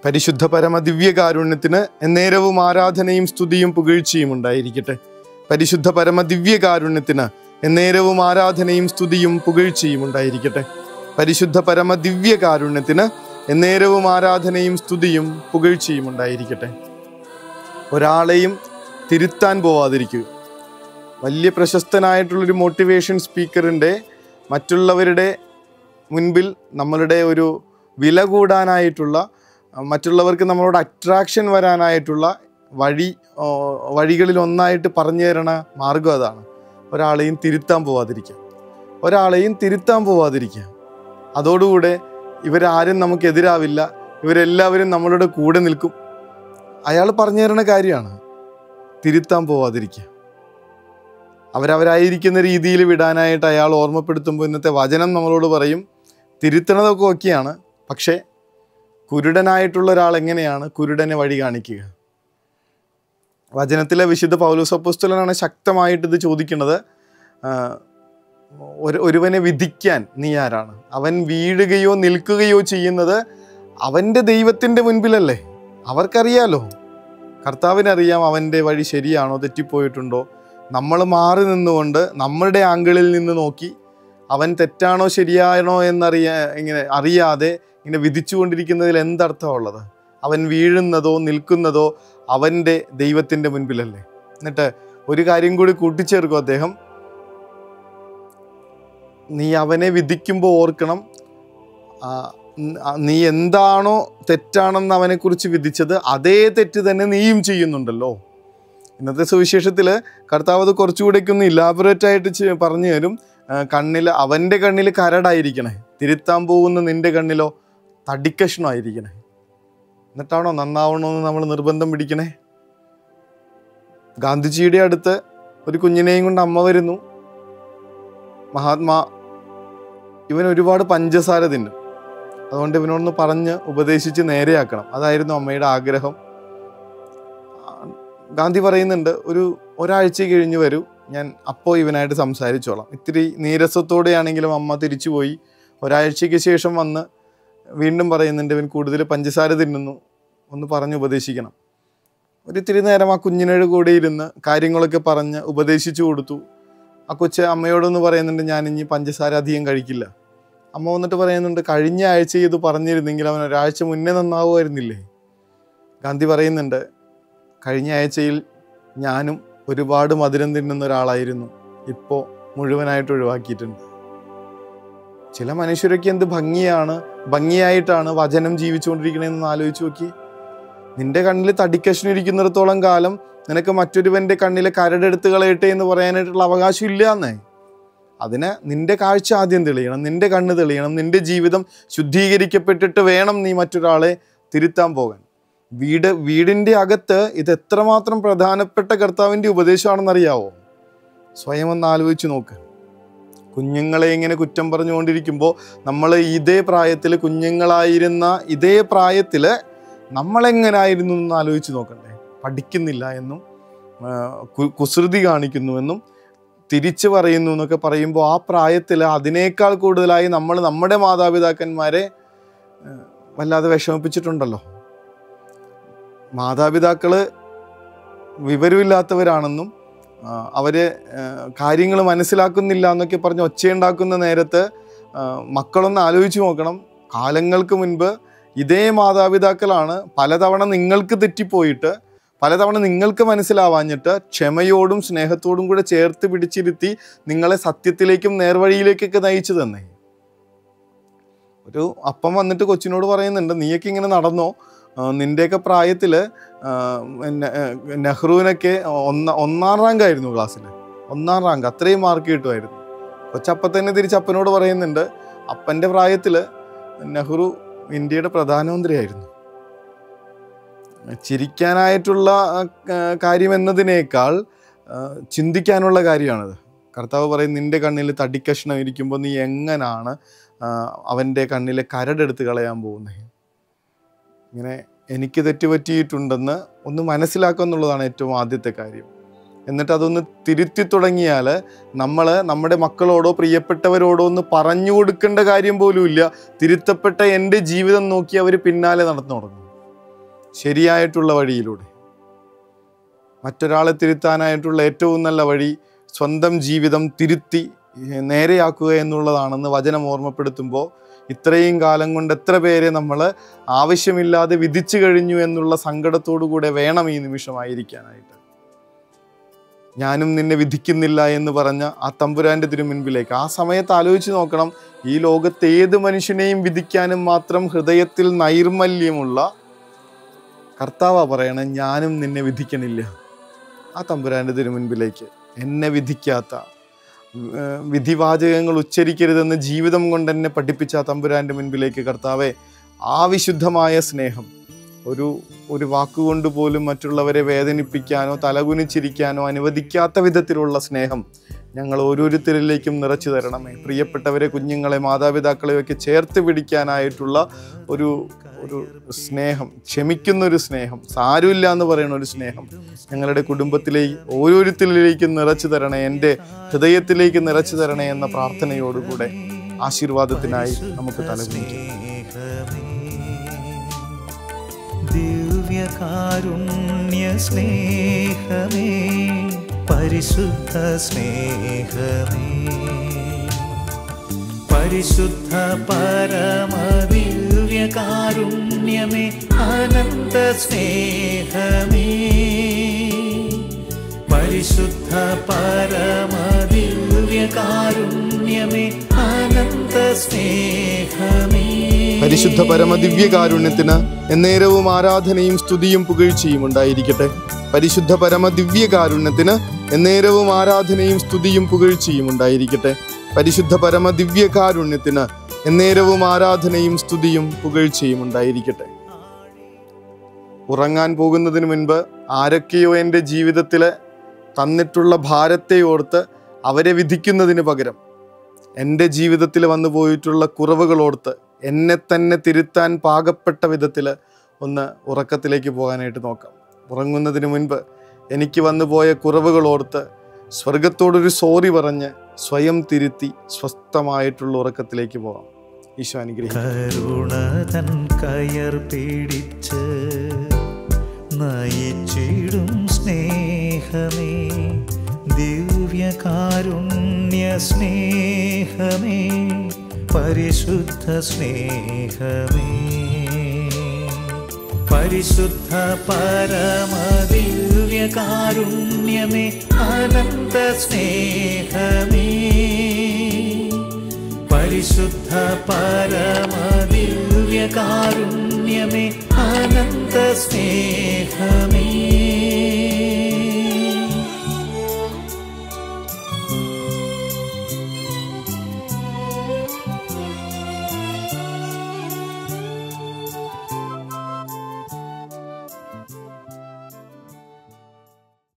പരിശുദ്ധ പരമ ദിവ്യകാരുണ്യത്തിന് എന്നേരവും ആരാധനയും സ്തുതിയും പുകഴ്ചയും ഉണ്ടായിരിക്കട്ടെ. പരിശുദ്ധ പരമ ദിവ്യകാരുണ്യത്തിന് എന്നേരവും ആരാധനയും സ്തുതിയും പുകഴ്ചയും ഉണ്ടായിരിക്കട്ടെ. പരിശുദ്ധ പരമ ദിവ്യകാരുണ്യത്തിന് എന്നേരവും ആരാധനയും സ്തുതിയും പുകഴ്ചയും ഉണ്ടായിരിക്കട്ടെ. ഒരാളെയും തിരുത്താൻ പോവാതിരിക്കുക. വലിയ പ്രശസ്തനായിട്ടുള്ളൊരു മോട്ടിവേഷൻ സ്പീക്കറിൻ്റെ മറ്റുള്ളവരുടെ മുൻപിൽ നമ്മളുടെ ഒരു വില കൂടാനായിട്ടുള്ള, മറ്റുള്ളവർക്ക് നമ്മളോട് അട്രാക്ഷൻ വരാനായിട്ടുള്ള വഴികളിൽ ഒന്നായിട്ട് പറഞ്ഞു തരണ മാർഗം അതാണ്. ഒരാളെയും തിരുത്താൻ പോവാതിരിക്കുക. അതോടുകൂടെ ഇവരാരും നമുക്കെതിരാവില്ല, ഇവരെല്ലാവരും നമ്മളുടെ കൂടെ നിൽക്കും. അയാൾ പറഞ്ഞു തരണ കാര്യമാണ്. തിരുത്താൻ പോവാതിരിക്കുക. അവരവരായിരിക്കുന്ന രീതിയിൽ വിടാനായിട്ട് അയാൾ ഓർമ്മപ്പെടുത്തുമ്പോൾ ഇന്നത്തെ വചനം നമ്മളോട് പറയും, തിരുത്തണതൊക്കെ ഒക്കെയാണ്, പക്ഷേ കുരുടനായിട്ടുള്ള ഒരാൾ എങ്ങനെയാണ് കുരുടനെ വഴി കാണിക്കുക? വചനത്തിലെ വിശുദ്ധ പൗലോസ് അപ്പോസ്തലനാണ് ശക്തമായിട്ട് ഇത് ചോദിക്കുന്നത്. ഒരുവനെ വിധിക്കാൻ നീ ആരാണ്? അവൻ വീഴുകയോ നിൽക്കുകയോ ചെയ്യുന്നത് അവൻ്റെ ദൈവത്തിൻ്റെ മുൻപിലല്ലേ? അവർക്കറിയാലോ, കർത്താവിനറിയാം അവൻ്റെ വഴി ശരിയാണോ തെറ്റിപ്പോയിട്ടുണ്ടോ. നമ്മൾ മാറി നിന്നുകൊണ്ട് നമ്മളുടെ ആംഗിളിൽ നിന്ന് നോക്കി അവൻ തെറ്റാണോ ശരിയാണോ അറിയാതെ ഇങ്ങനെ വിധിച്ചുകൊണ്ടിരിക്കുന്നതിൽ എന്തർത്ഥമുള്ളത്? അവൻ വീഴുന്നതോ നിൽക്കുന്നതോ അവൻ്റെ ദൈവത്തിൻ്റെ മുൻപിലല്ലേ? എന്നിട്ട് ഒരു കാര്യം കൂടി കൂട്ടിച്ചേർക്കും അദ്ദേഹം, നീ അവനെ വിധിക്കുമ്പോൾ ഓർക്കണം, നീ എന്താണോ തെറ്റാണെന്ന് അവനെക്കുറിച്ച് വിധിച്ചത് അതേ തെറ്റ് തന്നെ നീയും ചെയ്യുന്നുണ്ടല്ലോ. ഇന്നത്തെ സുവിശേഷത്തിൽ കർത്താവ് അത് കുറച്ചുകൂടെയൊക്കെ ഒന്ന് ഇലാബറേറ്റായിട്ട് പറഞ്ഞു തരും. അവൻ്റെ കണ്ണിൽ കരടായിരിക്കണേ, തിരുത്താൻ പോകുന്ന നിൻ്റെ കണ്ണിലോ തടിക്കഷ്ണമായിരിക്കണേ. എന്നിട്ടാണോ നന്നാവണമെന്ന് നമ്മൾ നിർബന്ധം പിടിക്കണേ? ഗാന്ധിജിയുടെ അടുത്ത് ഒരു കുഞ്ഞിനെയും കൊണ്ട് അമ്മ വരുന്നു. മഹാത്മാ, ഇവൻ ഒരുപാട് പഞ്ചസാര തിന്നും, അതുകൊണ്ട് ഇവനോടൊന്ന് പറഞ്ഞ് ഉപദേശിച്ച് നേരെയാക്കണം. അതായിരുന്നു അമ്മയുടെ ആഗ്രഹം. ഗാന്ധി പറയുന്നുണ്ട്, ഒരാഴ്ച കഴിഞ്ഞ് വരൂ, ഞാൻ അപ്പോൾ ഇവനായിട്ട് സംസാരിച്ചോളാം. ഇത്തിരി നീരസത്തോടെയാണെങ്കിലും അമ്മ തിരിച്ചുപോയി. ഒരാഴ്ചയ്ക്ക് ശേഷം വന്ന് വീണ്ടും പറയുന്നുണ്ട്, ഇവൻ കൂടുതൽ പഞ്ചസാര തിന്നുന്നു, ഒന്ന് പറഞ്ഞ് ഉപദേശിക്കണം. ഒരിത്തിരി നേരം ആ കുഞ്ഞിനോട് കൂടെ ഇരുന്ന് കാര്യങ്ങളൊക്കെ പറഞ്ഞ് ഉപദേശിച്ചു കൊടുത്തു. ആ കൊച്ച് അമ്മയോടൊന്ന് പറയുന്നുണ്ട്, ഞാനിനി പഞ്ചസാര അധികം കഴിക്കില്ല. അമ്മ വന്നിട്ട് പറയുന്നുണ്ട്, കഴിഞ്ഞ ആഴ്ച ഇത് പറഞ്ഞിരുന്നെങ്കിൽ അവൻ ഒരാഴ്ച മുന്നേ നന്നാവുമായിരുന്നില്ലേ? ഗാന്ധി പറയുന്നുണ്ട്, കഴിഞ്ഞ ആഴ്ചയിൽ ഞാനും ഒരുപാട് മധുരം തിന്നുന്ന ഒരാളായിരുന്നു, ഇപ്പോൾ മുഴുവനായിട്ട് ഒഴിവാക്കിയിട്ടുണ്ട്. ചില മനുഷ്യരൊക്കെ എന്ത് ഭംഗിയായിട്ടാണ് വചനം ജീവിച്ചുകൊണ്ടിരിക്കണതെന്ന് ആലോചിച്ച് നോക്കി. നിന്റെ കണ്ണിൽ തടിക്കഷ്ണം ഇരിക്കുന്നിടത്തോളം കാലം നിനക്ക് മറ്റൊരുവൻ്റെ കണ്ണിലെ കരടെടുത്ത് കളയട്ടെ എന്ന് പറയാനായിട്ടുള്ള അവകാശം ഇല്ല എന്നേ. അതിന് നിന്റെ കാഴ്ച ആദ്യം തെളിയണം, നിന്റെ കണ്ണ് തെളിയണം, നിന്റെ ജീവിതം ശുദ്ധീകരിക്കപ്പെട്ടിട്ട് വേണം നീ മറ്റൊരാളെ തിരുത്താൻ പോകാൻ. വീടിൻ്റെ അകത്ത് ഇത് എത്രമാത്രം പ്രധാനപ്പെട്ട കർത്താവിൻ്റെ ഉപദേശമാണെന്നറിയാവോ? സ്വയം ഒന്ന് ആലോചിച്ച് നോക്ക്. കുഞ്ഞുങ്ങളെ ഇങ്ങനെ കുറ്റം പറഞ്ഞുകൊണ്ടിരിക്കുമ്പോൾ നമ്മൾ കുഞ്ഞുങ്ങളായിരുന്ന ഇതേ പ്രായത്തിൽ നമ്മളെങ്ങനായിരുന്നു എന്ന് ആലോചിച്ച് നോക്കണ്ടേ? പഠിക്കുന്നില്ല എന്നും കുസൃതി കാണിക്കുന്നുവെന്നും തിരിച്ചു പറയുന്നു എന്നൊക്കെ പറയുമ്പോൾ ആ പ്രായത്തിൽ അതിനേക്കാൾ കൂടുതലായി നമ്മൾ നമ്മുടെ മാതാപിതാക്കന്മാരെ വല്ലാതെ വിഷമിപ്പിച്ചിട്ടുണ്ടല്ലോ. മാതാപിതാക്കൾ വിവരമില്ലാത്തവരാണെന്നും അവര് കാര്യങ്ങൾ മനസ്സിലാക്കുന്നില്ല എന്നൊക്കെ പറഞ്ഞ് ഒച്ചയുണ്ടാക്കുന്ന നേരത്ത് മക്കളൊന്ന് ആലോചിച്ച് നോക്കണം. കാലങ്ങൾക്ക് മുൻപ് ഇതേ മാതാപിതാക്കളാണ് പലതവണ നിങ്ങൾക്ക് തെറ്റിപ്പോയിട്ട്, പലതവണ നിങ്ങൾക്ക് മനസ്സിലാവാഞ്ഞിട്ട് ക്ഷമയോടും സ്നേഹത്തോടും കൂടെ ചേർത്ത് പിടിച്ചിരുത്തി നിങ്ങളെ സത്യത്തിലേക്കും നേർവഴിയിലേക്കൊക്കെ നയിച്ചു തന്നെ. ഒരു അപ്പം വന്നിട്ട് കൊച്ചിനോട് പറയുന്നുണ്ട്, നീയൊക്കെ ഇങ്ങനെ നടന്നോ, നിൻ്റെയൊക്കെ പ്രായത്തിൽ നെഹ്റുവിനൊക്കെ ഒന്നാം റാങ്ക് ആയിരുന്നു ക്ലാസ്സിൽ, 1ാം റാങ്ക്, അത്രയും മാർക്ക് കിട്ടുമായിരുന്നു. കൊച്ചപ്പം തന്നെ തിരിച്ചപ്പനോട് പറയുന്നുണ്ട്, അപ്പൻ്റെ പ്രായത്തിൽ നെഹ്റു ഇന്ത്യയുടെ പ്രധാനമന്ത്രിയായിരുന്നു. ചിരിക്കാനായിട്ടുള്ള കാര്യം എന്നതിനേക്കാൾ ചിന്തിക്കാനുള്ള കാര്യമാണിത്. കർത്താവ് പറയും, നിൻ്റെ കണ്ണിൽ തടിക്കഷ്ണം ഇരിക്കുമ്പോൾ നീ എങ്ങനാണ് അവൻ്റെ കണ്ണിലെ കരടെടുത്ത് കളയാൻ പോകുന്നത്? ഇങ്ങനെ എനിക്ക് തെറ്റുപറ്റിയിട്ടുണ്ടെന്ന് ഒന്ന് മനസ്സിലാക്കുക എന്നുള്ളതാണ് ഏറ്റവും ആദ്യത്തെ കാര്യം. എന്നിട്ട് അതൊന്ന് തിരുത്തി തുടങ്ങിയാൽ നമ്മൾ നമ്മുടെ മക്കളോടോ പ്രിയപ്പെട്ടവരോടോ ഒന്ന് പറഞ്ഞു കൊടുക്കേണ്ട കാര്യം പോലും ഇല്ല. തിരുത്തപ്പെട്ട എൻ്റെ ജീവിതം നോക്കി അവർ പിന്നാലെ നടന്നു തുടങ്ങും. ശരിയായിട്ടുള്ള വഴിയിലൂടെ. മറ്റൊരാളെ തിരുത്താനായിട്ടുള്ള ഏറ്റവും നല്ല വഴി സ്വന്തം ജീവിതം തിരുത്തി നേരെയാക്കുക എന്നുള്ളതാണെന്ന് വചനം ഓർമ്മപ്പെടുത്തുമ്പോൾ ഇത്രയും കാലം കൊണ്ട് എത്ര പേരെ നമ്മൾ ആവശ്യമില്ലാതെ വിധിച്ചു കഴിഞ്ഞു എന്നുള്ള സങ്കടത്തോടു കൂടെ വേണം ഈ നിമിഷമായിരിക്കാനായിട്ട്. ഞാനും നിന്നെ വിധിക്കുന്നില്ല എന്ന് പറഞ്ഞ ആ തമ്പുരാൻ്റെ തിരുമുൻപിലേക്ക് ആ സമയത്ത് ആലോചിച്ച് നോക്കണം. ഈ ലോകത്ത് ഏത് മനുഷ്യനെയും വിധിക്കാനും മാത്രം ഹൃദയത്തിൽ നൈർമല്യമുള്ള കർത്താവാ പറയണേ, ഞാനും നിന്നെ വിധിക്കണില്ല. ആ തമ്പുരാൻ്റെ തിരുമുൻപിലേക്ക് എന്നെ വിധിക്കാത്ത, വിധിവാചകങ്ങൾ ഉച്ചരിക്കരുതെന്ന് ജീവിതം കൊണ്ട് എന്നെ പഠിപ്പിച്ച ആ തമ്പുരാൻ്റെ മുൻപിലേക്ക് കർത്താവെ, ആ വിശുദ്ധമായ സ്നേഹം, ഒരു വാക്കുകൊണ്ട് പോലും മറ്റുള്ളവരെ വേദനിപ്പിക്കാനോ തലകുനിച്ചിരിക്കാനോ അനുവദിക്കാത്ത വിധത്തിലുള്ള സ്നേഹം ഞങ്ങൾ ഓരോരുത്തരിലേക്കും നിറച്ചു തരണമേ. പ്രിയപ്പെട്ടവരെ, കുഞ്ഞുങ്ങളെ, മാതാപിതാക്കളെയൊക്കെ ചേർത്ത് പിടിക്കാനായിട്ടുള്ള ഒരു സ്നേഹം, ക്ഷമിക്കുന്നൊരു സ്നേഹം, സാരമില്ല എന്ന് പറയുന്ന ഒരു സ്നേഹം ഞങ്ങളുടെ കുടുംബത്തിലേക്ക് ഓരോരുത്തരിലേക്കും നിറച്ചു തരണേ, എൻ്റെ ഹൃദയത്തിലേക്ക് നിറച്ചു തരണേ എന്ന പ്രാർത്ഥനയോടുകൂടെ ആശീർവാദത്തിനായി നമുക്ക് തലകുനിക്കാം. ദിവ്യകാരുണ്യ സ്നേഹമേ, പരിശുദ്ധ സ്നേഹമേ, പരിശുദ്ധ പരമദിവ്യകാരുണ്യമേ, അനന്ത സ്നേഹമേ, പരിശുദ്ധ പരമദിവ്യകാരുണ്യമേ, അനന്ത സ്നേഹമേ. പരിശുദ്ധ പരമദിവ്യകാരുണ്യത്തിന് എന്നേരവും ആരാധനയും സ്തുതിയും പുകഴ്ചയും ഉണ്ടായിരിക്കട്ടെ. പരിശുദ്ധ പരമദിവ്യകാരുണ്യത്തിന് എന്നേരവും ആരാധനയും സ്തുതിയും പുകഴ്ചയും ഉണ്ടായിരിക്കട്ടെ. പരിശുദ്ധ പരമദിവ്യകാരുണ്യത്തിന് എന്നേരവും ആരാധനയും സ്തുതിയും പുകഴ്ചയും ഉണ്ടായിരിക്കട്ടെ. ഉറങ്ങാൻ പോകുന്നതിന് മുൻപ് ആരൊക്കെയോ എൻ്റെ ജീവിതത്തിൽ തന്നിട്ടുള്ള ഭാരത്തെ ഓർത്ത് അവരെ വിധിക്കുന്നതിന് പകരം എൻ്റെ ജീവിതത്തിൽ വന്നു പോയിട്ടുള്ള കുറവുകളോർത്ത് എന്നെ തന്നെ തിരുത്താൻ പാകപ്പെട്ട വിധത്തിൽ ഒന്ന് ഉറക്കത്തിലേക്ക് പോകാനായിട്ട് നോക്കാം. ഉറങ്ങുന്നതിന് മുൻപ് എനിക്ക് വന്നു പോയ കുറവുകളോർത്ത് സ്വർഗത്തോടൊരു സോറി പറഞ്ഞ് സ്വയം തിരുത്തി സ്വസ്ഥമായിട്ടുള്ള ഉറക്കത്തിലേക്ക് പോകാം. ഈശോ അനുഗ്രഹിക്കട്ടെ. കരുണതൻ കയർ പിടിച്ച് നയിച്ചിടും സ്നേഹമേ, ദിവ്യകാരുണ്യ സ്നേഹമേ, പരിശുദ്ധ സ്നേഹമേ, പരിശുദ്ധ പരമദിവ്യകാരുണ്യമേ, അനന്ത സ്നേഹമേ, പരിശുദ്ധ പരമദിവ്യകാരുണ്യമേ, അനന്ത സ്നേഹമേ.